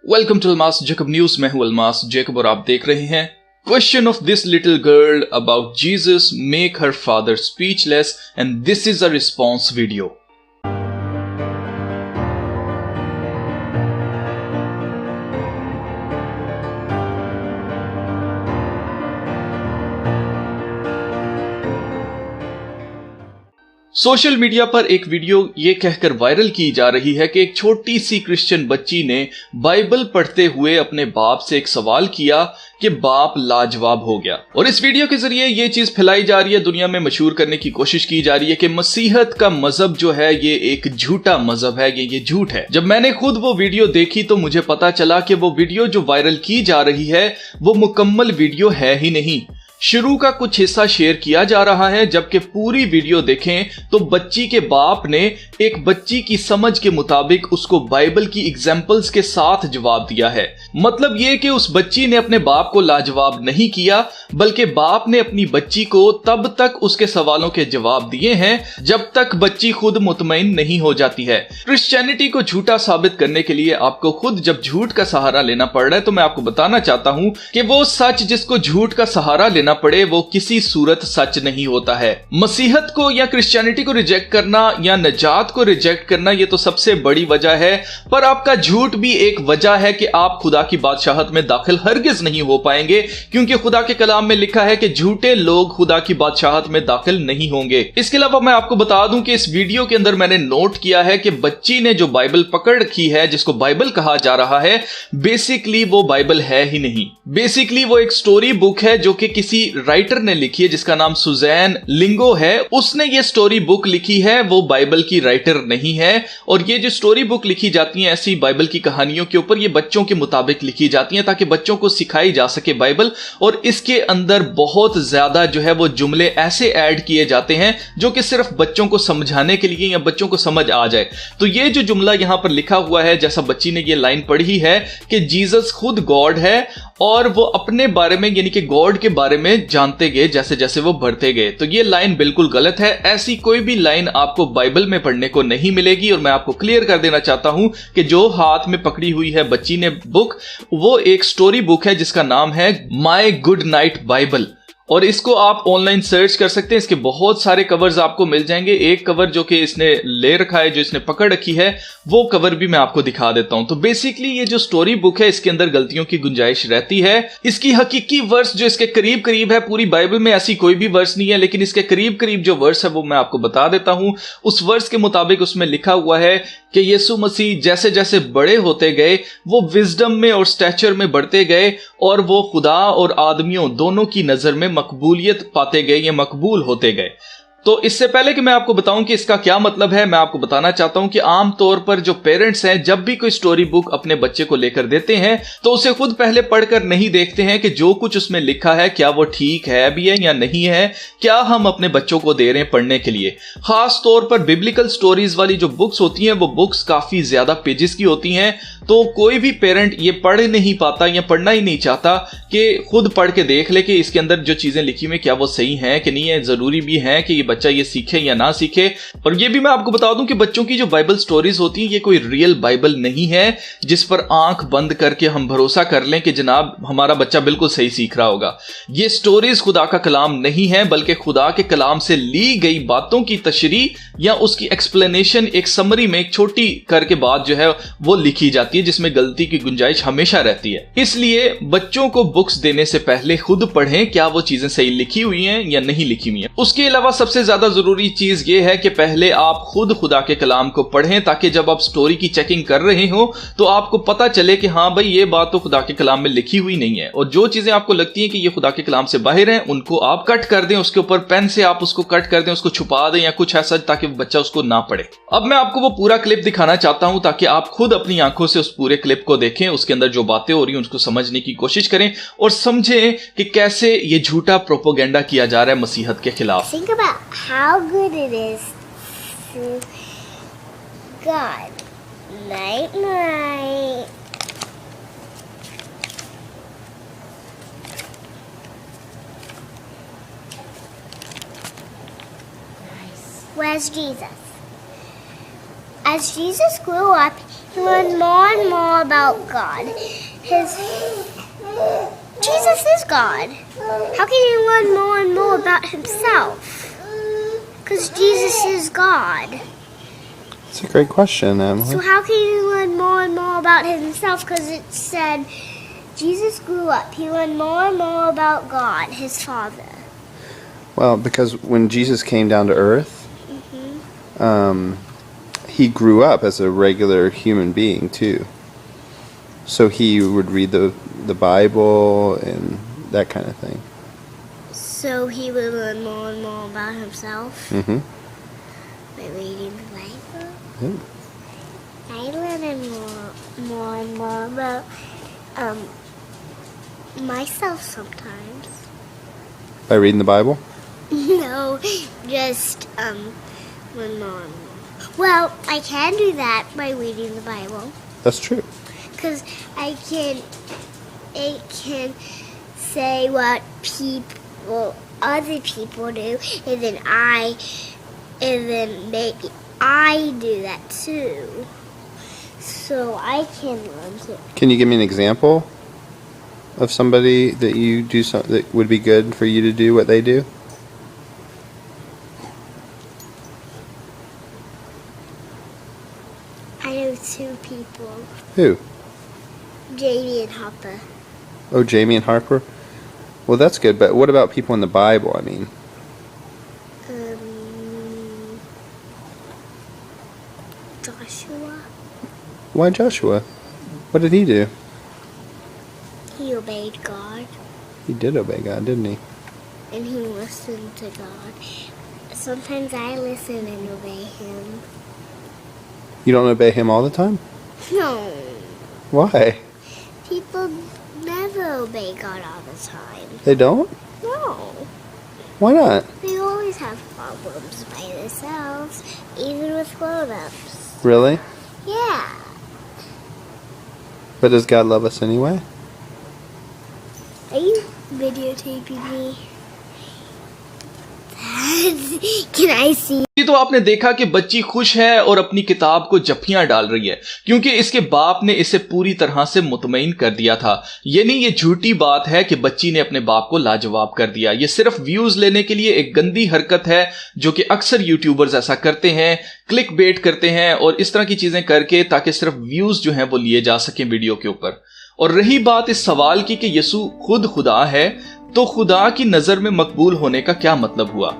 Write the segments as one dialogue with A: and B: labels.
A: Welcome to Almas Jacob news. मैं हूं अलमास जेकब और आप देख रहे हैं question of this little girl about Jesus make her father speechless and this is a response video. Social media पर एक वीडियो ये कहकर वायरल की जा रही है कि एक छोटी सी क्रिश्चियन बच्ची ने बाइबल पढ़ते हुए अपने बाप से एक सवाल किया कि बाप लाजवाब हो गया। और इस वीडियो के जरिए ये चीज फैलाई जा रही है, दुनिया में मशहूर करने की कोशिश की जा रही है कि मसीहत का मजहब जो है ये एक झूठा मजहब है, ये झूठ है। जब मैंने खुद वो वीडियो देखी तो मुझे पता चला कि वो वीडियो जो वायरल की जा रही है वो मुकम्मल वीडियो है ही नहीं। शुरू का कुछ हिस्सा शेयर किया जा रहा है, जबकि पूरी वीडियो देखें तो बच्ची के बाप ने एक बच्ची की समझ के मुताबिक उसको बाइबल की एग्जाम्पल्स के साथ जवाब दिया है। मतलब ये कि उस बच्ची ने अपने बाप को लाजवाब नहीं किया, बल्कि बाप ने अपनी बच्ची को तब तक उसके सवालों के जवाब दिए हैं जब तक बच्ची खुद मुतमईन नहीं हो जाती है। क्रिश्चियनिटी को झूठा साबित करने के लिए आपको खुद जब झूठ का सहारा लेना पड़ रहा है तो मैं आपको बताना चाहता हूं कि वो सच जिसको झूठ का सहारा लेना पड़े वो किसी सूरत सच नहीं होता है। मसीहत को या क्रिश्चियनिटी को रिजेक्ट करना या नजात को रिजेक्ट करना ये तो सबसे बड़ी वजह है, पर आपका झूठ भी एक वजह है कि आप खुदा की बादशाहत में दाखिल हरगिज नहीं हो पाएंगे, क्योंकि खुदा के कलाम में लिखा है कि झूठे लोग खुदा की बादशाहत में दाखिल नहीं होंगे। इसके अलावा मैं आपको बता दूं कि इस वीडियो के अंदर मैंने नोट किया है कि बच्ची ने जो बाइबल पकड़ रखी है, जिसको बाइबल कहा जा रहा है, बेसिकली वो बाइबल है ही नहीं। बेसिकली वो एक स्टोरी बुक है जो कि किसी राइटर ने लिखी है जिसका नाम सुजैन लिंगो है। उसने ये स्टोरी बुक लिखी है, वो बाइबल की राइटर नहीं है। और ये जो स्टोरी बुक लिखी जाती है ऐसी बाइबल की कहानियों के ऊपर, ये बच्चों के मुताबिक लिखी जाती है ताकि बच्चों को सिखाई जा सके बाइबल। और इसके अंदर बहुत ज्यादा जो है वो जुमले ऐसे ऐड किए जाते हैं जो कि सिर्फ बच्चों को समझाने के लिए या बच्चों को समझ आ जाए। तो ये जो जुमला यहां पर लिखा हुआ है, जैसा बच्ची ने ये लाइन पढ़ी है कि जीसस खुद गॉड है और वो अपने बारे में यानी कि गॉड के बारे में जानते गए जैसे जैसे वो बढ़ते गए, तो ये लाइन बिल्कुल गलत है। ऐसी कोई भी लाइन आपको बाइबल में पढ़ने को नहीं मिलेगी। और मैं आपको क्लियर कर देना चाहता हूं कि जो हाथ में पकड़ी हुई है बच्ची ने बुक, वो एक स्टोरी बुक है जिसका नाम है माय गुड नाइट बाइबल। और इसको आप ऑनलाइन सर्च कर सकते हैं, इसके बहुत सारे कवर्स आपको मिल जाएंगे। एक कवर जो कि इसने ले रखा है, जो इसने पकड़ रखी है, वो कवर भी मैं आपको दिखा देता हूं। तो बेसिकली ये जो स्टोरी बुक है इसके अंदर गलतियों की गुंजाइश रहती है। इसकी हकीकी वर्स जो इसके करीब करीब है, पूरी बाइबल में ऐसी कोई भी वर्स नहीं है, लेकिन इसके करीब करीब जो वर्स है वो मैं आपको बता देता हूं। उस वर्स के मुताबिक उसमें लिखा हुआ है कि यीशु मसीह जैसे जैसे बड़े होते गए वो विजडम में और स्टैचर में बढ़ते गए और वो खुदा और आदमियों दोनों की नजर में मकबूलियत पाते गए या मकबूल होते गए। तो इससे पहले कि मैं आपको बताऊं कि इसका क्या मतलब है, मैं आपको बताना चाहता हूं कि आम तौर पर जो पेरेंट्स हैं जब भी कोई स्टोरी बुक अपने बच्चे को लेकर देते हैं तो उसे खुद पहले पढ़कर नहीं देखते हैं कि जो कुछ उसमें लिखा है क्या वो ठीक है भी है या नहीं है, क्या हम अपने बच्चों को दे रहे हैं पढ़ने के लिए। खास तौर पर बिब्लिकल स्टोरीज वाली जो बुक्स होती हैं वो बुक्स काफी ज्यादा पेजेस की होती हैं, तो कोई भी पेरेंट ये पढ़ नहीं पाता या पढ़ना ही नहीं चाहता कि खुद पढ़ के देख ले कि इसके अंदर जो चीजें लिखी हुई क्या वो सही है कि नहीं है, जरूरी भी है कि ये बच्चा ये सीखे या ना सीखे। और ये भी मैं आपको बता दूं कि बच्चों की जो बाइबल स्टोरीज होती हैं ये कोई रियल बाइबल नहीं है जिस पर आंख बंद करके हम भरोसा कर लें कि जनाब हमारा बच्चा बिल्कुल सही सीख रहा होगा। ये स्टोरीज खुदा का कलाम नहीं है, बल्कि खुदा के कलाम से ली गई बातों की तशरीह या उसकी एक्सप्लेनेशन एक समरी में एक छोटी करके बात जो है वो लिखी जाती है, जिसमें गलती की गुंजाइश हमेशा रहती है। इसलिए बच्चों को बुक्स देने से पहले खुद पढ़ें क्या वो चीजें सही लिखी हुई हैं या नहीं लिखी हुई हैं। उसके अलावा सबसे ज्यादा जरूरी चीज ये है कि पहले आप खुद खुदा के कलाम को पढ़ें, ताकि जब आप स्टोरी की चेकिंग कर रहे हो तो आपको पता चले कि हाँ भाई ये बात तो खुदा के कलाम में लिखी हुई नहीं है। और जो चीजें आपको लगती हैं कि ये खुदा के कलाम से बाहर हैं उनको आप कट कर दें, उसके ऊपर पेन से आप उसको कट कर दें, उसको छुपा दें या कुछ ऐसा, ताकि बच्चा उसको ना पढ़े। अब मैं आपको वो पूरा क्लिप दिखाना चाहता हूं ताकि आप खुद अपनी आंखों से उस पूरे क्लिप को देखें, उसके अंदर जो बातें हो रही हैं उसको समझने की कोशिश करें और समझें कि कैसे ये झूठा प्रोपेगेंडा किया जा रहा है मसीहत के खिलाफ।
B: Think about how good it is to God. Night, night. Where's Jesus? as Jesus grew up, he learned more and more about God. Jesus is God. How can he learn more and more about himself? Because Jesus is God.
C: It's a great question, Emily.
B: So how can he learn more and more about himself? Because it said Jesus grew up. He learned more and more about God, his Father.
C: Well, because when Jesus came down to earth, he grew up as a regular human being too. So he would read the Bible and that kind of thing.
B: So he would learn more and more about himself
C: Mm-hmm.
B: by reading the Bible.
C: Yeah.
B: I learn more and more about myself sometimes.
C: By reading the Bible?
B: No, just learn more and more. Well, I can do that by reading the Bible.
C: That's true.
B: Because it can say what other people do, and then maybe I do that too. So I can learn too.
C: Can you give me an example of somebody that you do something that would be good for you to do what they do?
B: I know two people,
C: Who?
B: Jamie and Hopper.
C: Oh, Jamie and Harper? Well, that's good, but what about people in the Bible, I mean?
B: Joshua.
C: Why Joshua? What did he do?
B: He obeyed God,
C: He did obey God, didn't he?
B: and he listened to God. Sometimes I listen and obey him.
C: You don't obey him all the time?
B: No,
C: Why?
B: people never obey God all the time.
C: They don't?
B: No,
C: Why not?
B: they always have problems by themselves, even with grown-ups.
C: Really?
B: Yeah.
C: But does God love us anyway?
B: Are you videotaping me? Can I see?
A: तो आपने देखा कि बच्ची खुश है और अपनी किताब को जफ्फियां डाल रही है क्योंकि इसके बाप ने इसे पूरी तरह से मुतमईन कर दिया था। यानी ये झूठी बात है कि बच्ची ने अपने बाप को लाजवाब कर दिया। ये सिर्फ व्यूज लेने के लिए एक गंदी हरकत है जो कि अक्सर यूट्यूबर्स ऐसा करते हैं, क्लिक बेट करते हैं और इस तरह की चीजें करके ताकि सिर्फ व्यूज जो हैं वो लिए जा सकें वीडियो के ऊपर। और रही बात इस सवाल की कि यीशु खुद खुदा है, तो खुदा की नजर में मकबूल होने का क्या मतलब हुआ?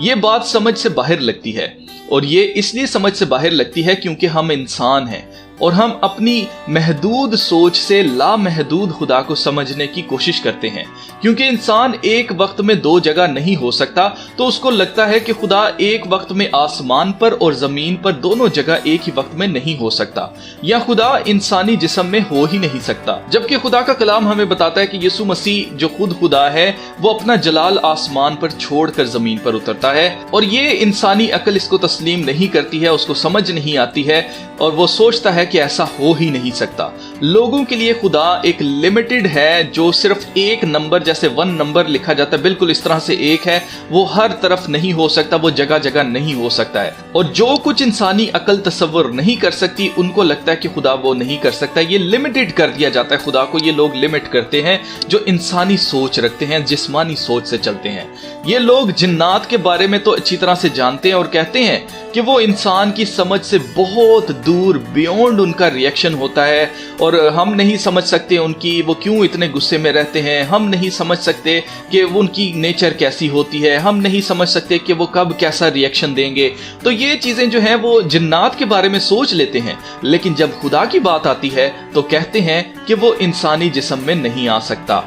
A: ये बात समझ से बाहर लगती है और ये इसलिए समझ से बाहर लगती है क्योंकि हम इंसान हैं और हम अपनी महदूद सोच से लामहदूद खुदा को समझने की कोशिश करते हैं। क्योंकि इंसान एक वक्त में दो जगह नहीं हो सकता तो उसको लगता है कि खुदा एक वक्त में आसमान पर और जमीन पर दोनों जगह एक ही वक्त में नहीं हो सकता, या खुदा इंसानी जिस्म में हो ही नहीं सकता। जबकि खुदा का कलाम हमें बताता है कि यीशु मसीह जो खुद खुदा है वो अपना जलाल आसमान पर छोड़कर जमीन पर उतरता है और ये इंसानी अकल इसको तस्लीम नहीं करती है, उसको समझ नहीं आती है और वो सोचता है कि ऐसा हो ही नहीं सकता। लोगों के लिए खुदा एक लिमिटेड है जो सिर्फ एक नंबर जैसे 1 नंबर लिखा जाता है, बिल्कुल इस तरह से एक है, वो हर तरफ नहीं हो सकता, वो जगह जगह नहीं हो सकता है। और जो कुछ इंसानी अकल तसव्वुर नहीं कर सकती उनको लगता है कि खुदा वो नहीं कर सकता। ये लिमिटेड कर दिया जाता है खुदा को। ये लोग लिमिट करते हैं जो इंसानी सोच रखते हैं, जिस्मानी सोच से चलते हैं। ये लोग जिन्नात के बारे में तो अच्छी तरह से जानते हैं और कहते हैं कि वो इंसान की समझ से बहुत दूर बियॉन्ड उनका रिएक्शन होता है और हम नहीं समझ सकते उनकी वो क्यों इतने गुस्से में रहते हैं, हम नहीं समझ सकते कि वो उनकी नेचर कैसी होती है, हम नहीं समझ सकते कि वो कब कैसा रिएक्शन देंगे। तो ये चीजें जो हैं वो जिन्नात के बारे में सोच लेते हैं, लेकिन जब खुदा की बात आती है तो कहते हैं कि वो इंसानी जिस्म में नहीं आ सकता,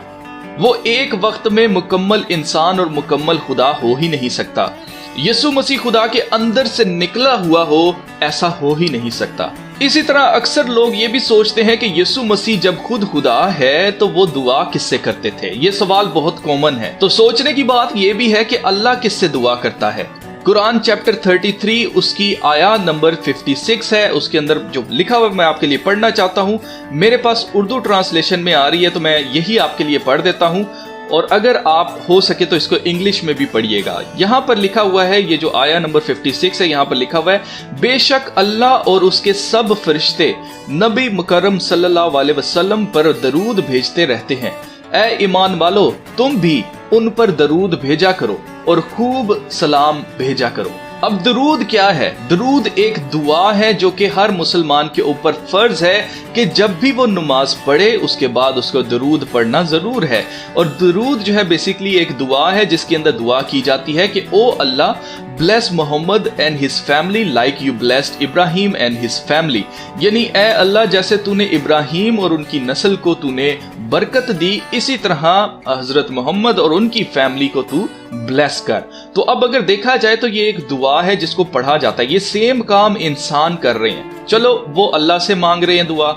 A: वो एक वक्त में मुकम्मल इंसान और मुकम्मल खुदा हो ही नहीं सकता। यीशु मसीह खुदा के अंदर से निकला हुआ हो, ऐसा हो ही नहीं सकता। इसी तरह अक्सर लोग ये भी सोचते हैं कि यीशु मसीह जब खुद खुदा है तो वो दुआ किससे करते थे। ये सवाल बहुत कॉमन है। तो सोचने की बात ये भी है कि अल्लाह किससे दुआ करता है। कुरान चैप्टर 33 उसकी आयत नंबर 56 है, उसके अंदर जो लिखा हुआ मैं आपके लिए पढ़ना चाहता हूँ। मेरे पास उर्दू ट्रांसलेशन में आ रही है तो मैं यही आपके लिए पढ़ देता हूँ। اور اگر آپ ہو سکے تو اس کو انگلش میں بھی پڑھیے گا۔ یہاں پر لکھا ہوا ہے، یہ جو آیا نمبر 56 ہے، یہاں پر لکھا ہوا ہے، بے شک اللہ اور اس کے سب فرشتے نبی مکرم صلی اللہ علیہ وسلم پر درود بھیجتے رہتے ہیں، اے ایمان والو تم بھی ان پر درود بھیجا کرو اور خوب سلام بھیجا کرو۔ اب درود کیا ہے؟ درود ایک دعا ہے جو کہ ہر مسلمان کے اوپر فرض ہے کہ جب بھی وہ نماز پڑھے اس کے بعد اس کو درود پڑھنا ضرور ہے۔ اور درود جو ہے بیسیکلی ایک دعا ہے جس کے اندر دعا کی جاتی ہے کہ او اللہ bless Muhammad and his family like you blessed Ibrahim and his family، یعنی اے اللہ جیسے تو نے ابراہیم اور ان کی نسل کو تو نے برکت دی، اسی طرح حضرت محمد اور ان کی فیملی کو تو بلیس کر۔ تو اب اگر دیکھا جائے تو یہ ایک دعا ہے جس کو پڑھا جاتا ہے۔ یہ سیم کام انسان کر رہے ہیں، چلو وہ اللہ سے مانگ رہے ہیں دعا،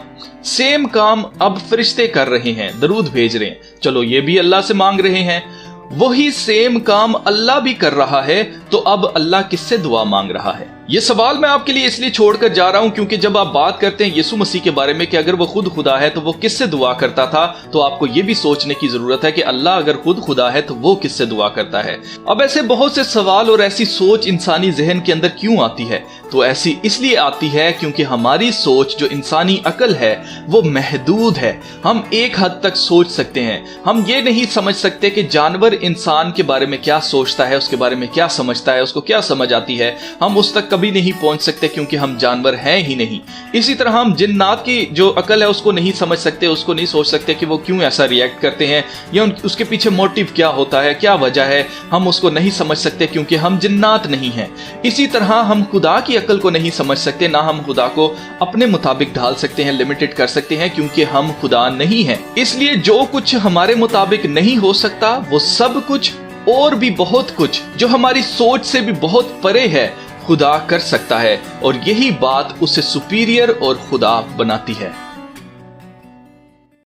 A: سیم کام اب فرشتے کر رہے ہیں، درود بھیج رہے ہیں، چلو یہ بھی اللہ سے مانگ رہے ہیں، وہی سیم کام اللہ بھی کر رہا ہے، تو اب اللہ کس سے دعا مانگ رہا ہے؟ یہ سوال میں آپ کے لیے اس لیے چھوڑ کر جا رہا ہوں کیونکہ جب آپ بات کرتے ہیں یسوع مسیح کے بارے میں کہ اگر وہ خود خدا ہے تو وہ کس سے دعا کرتا تھا، تو آپ کو یہ بھی سوچنے کی ضرورت ہے کہ اللہ اگر خود خدا ہے تو وہ کس سے دعا کرتا ہے۔ اب ایسے بہت سے سوال اور ایسی سوچ انسانی ذہن کے اندر کیوں آتی ہے؟ تو ایسی اس لیے آتی ہے کیونکہ ہماری سوچ جو انسانی عقل ہے وہ محدود ہے۔ ہم ایک حد تک سوچ سکتے ہیں، ہم یہ نہیں سمجھ سکتے کہ جانور انسان کے بارے میں کیا سوچتا ہے، اس کے بارے میں کیا سمجھتا ہے، اس کو کیا سمجھ آتی ہے، ہم اس تک کبھی نہیں پہنچ سکتے کیونکہ ہم جانور ہیں ہی نہیں۔ اسی طرح ہم جنات کی جو عقل ہے اس کو نہیں سمجھ سکتے، اس کو نہیں سوچ سکتے کہ وہ کیوں ایسا ریئیکٹ کرتے ہیں یا اس کے پیچھے موٹیو کیا ہوتا ہے، کیا وجہ ہے، ہم اس کو نہیں سمجھ سکتے کیونکہ ہم جنات نہیں ہیں۔ اسی طرح ہم خدا کی عقل کو نہیں سمجھ سکتے، نہ ہم خدا کو اپنے مطابق ڈھال سکتے ہیں، لمیٹڈ کر سکتے ہیں کیونکہ ہم خدا نہیں ہیں۔ اس لیے جو کچھ ہمارے مطابق نہیں ہو سکتا وہ سب کچھ اور بھی بہت کچھ جو ہماری سوچ سے بھی بہت پرے ہے خدا کر سکتا ہے، اور یہی بات اسے سپیریئر اور خدا بناتی ہے۔